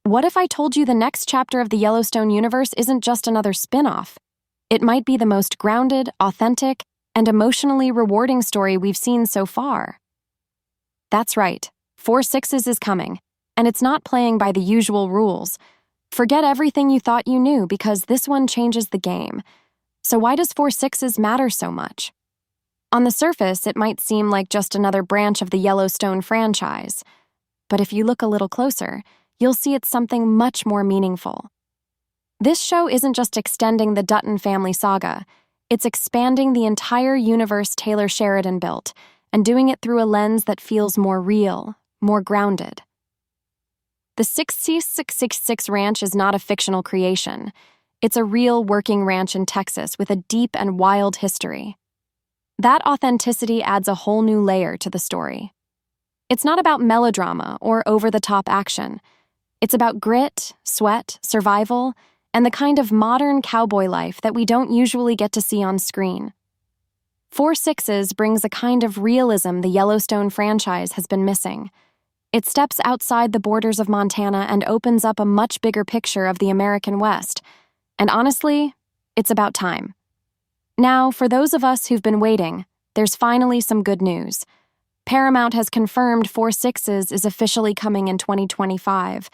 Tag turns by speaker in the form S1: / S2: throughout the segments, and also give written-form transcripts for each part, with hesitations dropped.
S1: What if I told you the next chapter of the Yellowstone universe isn't just another spin-off? It might be the most grounded, authentic, and emotionally rewarding story we've seen so far. That's right, 4/6 is coming, and it's not playing by the usual rules. Forget everything you thought you knew because this one changes the game. So why does 4/6 matter so much? On the surface, it might seem like just another branch of the Yellowstone franchise. But if you look a little closer, you'll see it's something much more meaningful. This show isn't just extending the Dutton family saga, it's expanding the entire universe Taylor Sheridan built, and doing it through a lens that feels more real, more grounded. The 6666 Ranch is not a fictional creation. It's a real working ranch in Texas with a deep and wild history. That authenticity adds a whole new layer to the story. It's not about melodrama or over-the-top action. It's about grit, sweat, survival, and the kind of modern cowboy life that we don't usually get to see on screen. 4/6 brings a kind of realism the Yellowstone franchise has been missing. It steps outside the borders of Montana and opens up a much bigger picture of the American West. And honestly, it's about time. Now, for those of us who've been waiting, there's finally some good news. Paramount has confirmed 4/6 is officially coming in 2025.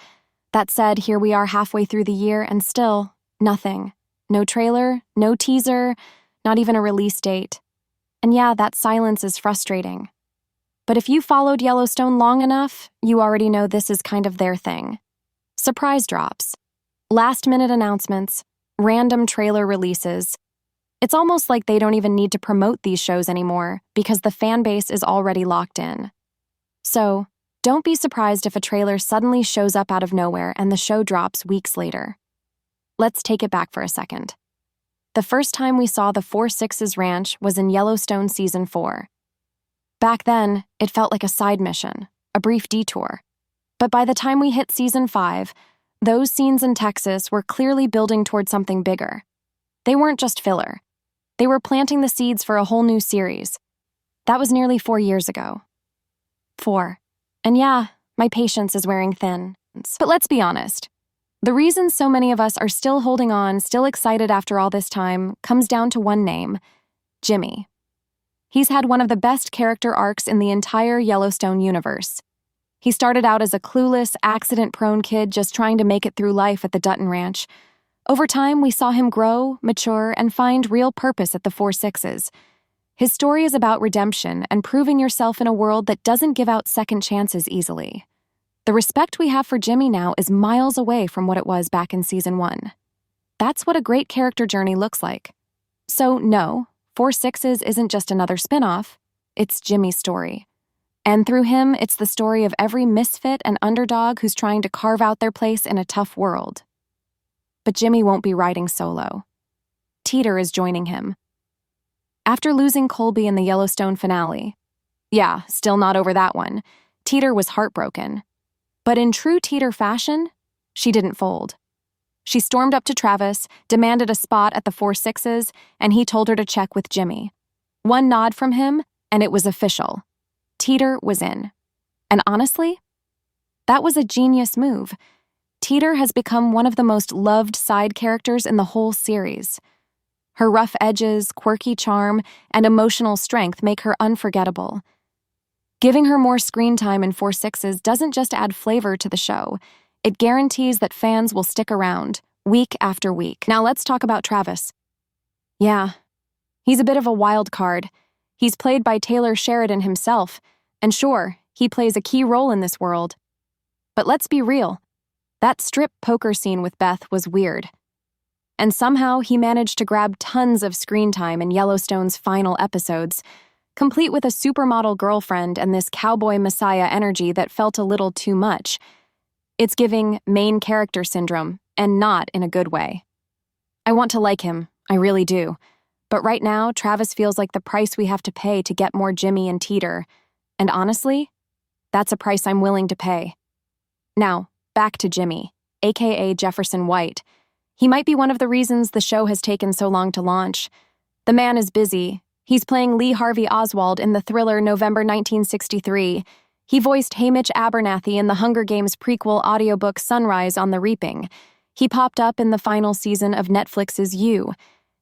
S1: That said, here we are halfway through the year and still, nothing. No trailer, no teaser, not even a release date. And yeah, that silence is frustrating. But if you followed Yellowstone long enough, you already know this is kind of their thing. Surprise drops, last-minute announcements, random trailer releases. It's almost like they don't even need to promote these shows anymore because the fan base is already locked in. So, don't be surprised if a trailer suddenly shows up out of nowhere and the show drops weeks later. Let's take it back for a second. The first time we saw the 4/6 Ranch was in Yellowstone Season 4. Back then, it felt like a side mission, a brief detour. But by the time we hit Season 5, those scenes in Texas were clearly building toward something bigger. They weren't just filler. They were planting the seeds for a whole new series. That was nearly 4 years ago. 4. And yeah, my patience is wearing thin. But let's be honest. The reason so many of us are still holding on, still excited after all this time, comes down to one name: Jimmy. He's had one of the best character arcs in the entire Yellowstone universe. He started out as a clueless, accident-prone kid just trying to make it through life at the Dutton Ranch. Over time, we saw him grow, mature, and find real purpose at the 4/6. His story is about redemption and proving yourself in a world that doesn't give out second chances easily. The respect we have for Jimmy now is miles away from what it was back in Season 1. That's what a great character journey looks like. So no, 4/6 isn't just another spin-off, it's Jimmy's story. And through him, it's the story of every misfit and underdog who's trying to carve out their place in a tough world. But Jimmy won't be riding solo. Teter is joining him. After losing Colby in the Yellowstone finale, yeah, still not over that one, Teter was heartbroken. But in true Teter fashion, she didn't fold. She stormed up to Travis, demanded a spot at the 4/6, and he told her to check with Jimmy. One nod from him, and it was official. Teter was in. And honestly, that was a genius move. Teter has become one of the most loved side characters in the whole series. Her rough edges, quirky charm, and emotional strength make her unforgettable. Giving her more screen time in 4/6 doesn't just add flavor to the show, it guarantees that fans will stick around, week after week. Now let's talk about Travis. Yeah, he's a bit of a wild card. He's played by Taylor Sheridan himself, and sure, he plays a key role in this world. But let's be real, that strip poker scene with Beth was weird. And somehow he managed to grab tons of screen time in Yellowstone's final episodes, complete with a supermodel girlfriend and this cowboy messiah energy that felt a little too much. It's giving main character syndrome, and not in a good way. I want to like him, I really do. But right now, Travis feels like the price we have to pay to get more Jimmy and Teter. And honestly, that's a price I'm willing to pay. Now, back to Jimmy, aka Jefferson White. He might be one of the reasons the show has taken so long to launch. The man is busy. He's playing Lee Harvey Oswald in the thriller November 1963. He voiced Haymitch Abernathy in the Hunger Games prequel audiobook Sunrise on the Reaping. He popped up in the final season of Netflix's You,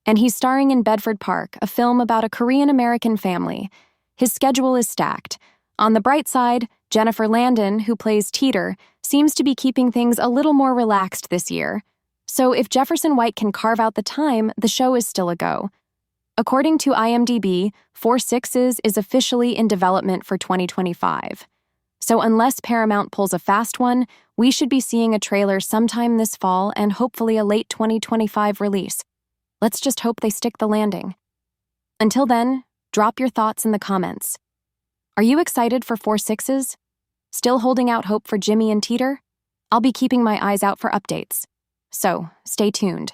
S1: and he's starring in Bedford Park, a film about a Korean-American family. His schedule is stacked. On the bright side, Jennifer Landon, who plays Teter, seems to be keeping things a little more relaxed this year. So if Jefferson White can carve out the time, the show is still a go. According to IMDb, 4 Sixes is officially in development for 2025. So unless Paramount pulls a fast one, we should be seeing a trailer sometime this fall and hopefully a late 2025 release. Let's just hope they stick the landing. Until then, drop your thoughts in the comments. Are you excited for 4 Sixes? Still holding out hope for Jimmy and Teter? I'll be keeping my eyes out for updates. So, stay tuned.